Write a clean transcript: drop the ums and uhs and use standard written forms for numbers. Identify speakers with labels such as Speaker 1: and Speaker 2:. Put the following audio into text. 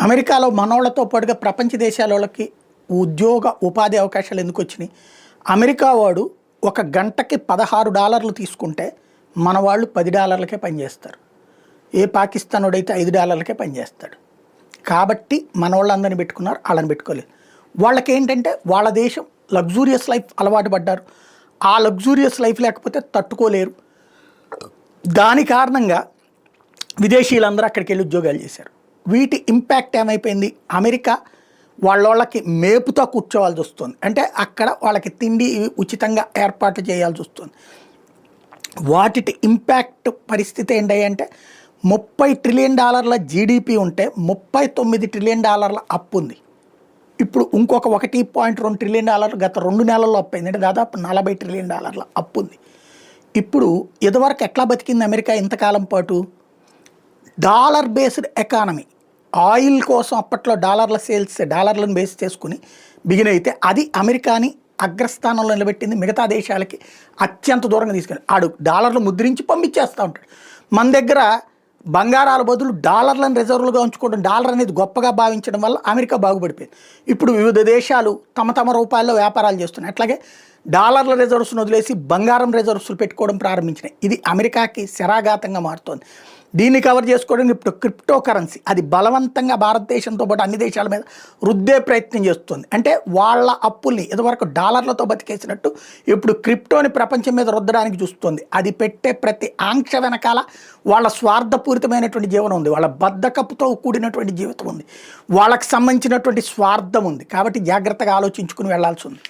Speaker 1: అమెరికాలో మనోళ్లతో పాటుగా ప్రపంచ దేశాలకి ఉద్యోగ ఉపాధి అవకాశాలు ఎందుకు వచ్చినాయి? అమెరికా వాడు ఒక గంటకి $16 తీసుకుంటే మన వాళ్ళు $10కే పనిచేస్తారు. ఏ పాకిస్తాన్ వాడైతే $5కే పనిచేస్తాడు. కాబట్టి మన వాళ్ళందరినీ పెట్టుకున్నారు, వాళ్ళని పెట్టుకోలేదు. వాళ్ళకి ఏంటంటే వాళ్ళ దేశం లగ్జూరియస్ లైఫ్ అలవాటు పడ్డారు. ఆ లగ్జూరియస్ లైఫ్ లేకపోతే తట్టుకోలేరు. దాని కారణంగా విదేశీయులందరూ అక్కడికి వెళ్ళి ఉద్యోగాలు చేశారు. వీటి ఇంపాక్ట్ ఏమైపోయింది? అమెరికా వాళ్ళకి మేపుతో కూర్చోవాల్సి వస్తుంది. అంటే అక్కడ వాళ్ళకి తిండి ఉచితంగా ఏర్పాటు చేయాల్సి వస్తుంది. వాటి ఇంపాక్ట్ పరిస్థితి ఏంటి అంటే $30 ట్రిలియన్ జీడిపి ఉంటే $39 ట్రిలియన్ అప్పు ఉంది. ఇప్పుడు ఇంకొక $1.2 ట్రిలియన్ గత 2 నెలల్లో అప్పు అయింది. అంటే దాదాపు $40 ట్రిలియన్ అప్పు ఉంది. ఇప్పుడు ఇదివరకు ఎట్లా బతికింది అమెరికా ఇంతకాలం పాటు? Dollar based economy. ఆయిల్ కోసం అప్పట్లో డాలర్లను బేస్ చేసుకుని బిగిన్ అయితే అది అమెరికాని అగ్రస్థానంలో నిలబెట్టింది. మిగతా దేశాలకి అత్యంత దూరంగా తీసుకెళ్ళి ఆడు డాలర్లు ముద్రించి పంపించేస్తూ ఉంటాడు. మన దగ్గర బంగారాల బదులు డాలర్లను రిజర్వులుగా ఉంచుకోవడం, డాలర్ అనేది గొప్పగా భావించడం వల్ల అమెరికా బాగుపడిపోయింది. ఇప్పుడు వివిధ దేశాలు తమ రూపాయల్లో వ్యాపారాలు చేస్తున్నాయి. అట్లాగే డాలర్ల రిజర్వ్స్ను వదిలేసి బంగారం రిజర్వ్స్లు పెట్టుకోవడం ప్రారంభించినాయి. ఇది అమెరికాకి శరాఘాతంగా మారుతోంది. దీన్ని కవర్ చేసుకోవడానికి ఇప్పుడు క్రిప్టో కరెన్సీ అది బలవంతంగా భారతదేశంతో పాటు అన్ని దేశాల మీద రుద్దే ప్రయత్నం చేస్తుంది. అంటే వాళ్ళ అప్పుల్ని ఇదివరకు డాలర్లతో బతికేసినట్టు ఇప్పుడు క్రిప్టోని ప్రపంచం మీద రుద్దడానికి చూస్తుంది. అది పెట్టే ప్రతి ఆంక్ష వెనకాల వాళ్ళ స్వార్థపూరితమైనటువంటి జీవనం ఉంది. వాళ్ళ బద్ధకపుతో కూడినటువంటి జీవితం ఉంది. వాళ్ళకి సంబంధించినటువంటి స్వార్థం ఉంది. కాబట్టి జాగ్రత్తగా ఆలోచించుకుని వెళ్లాల్సి ఉంది.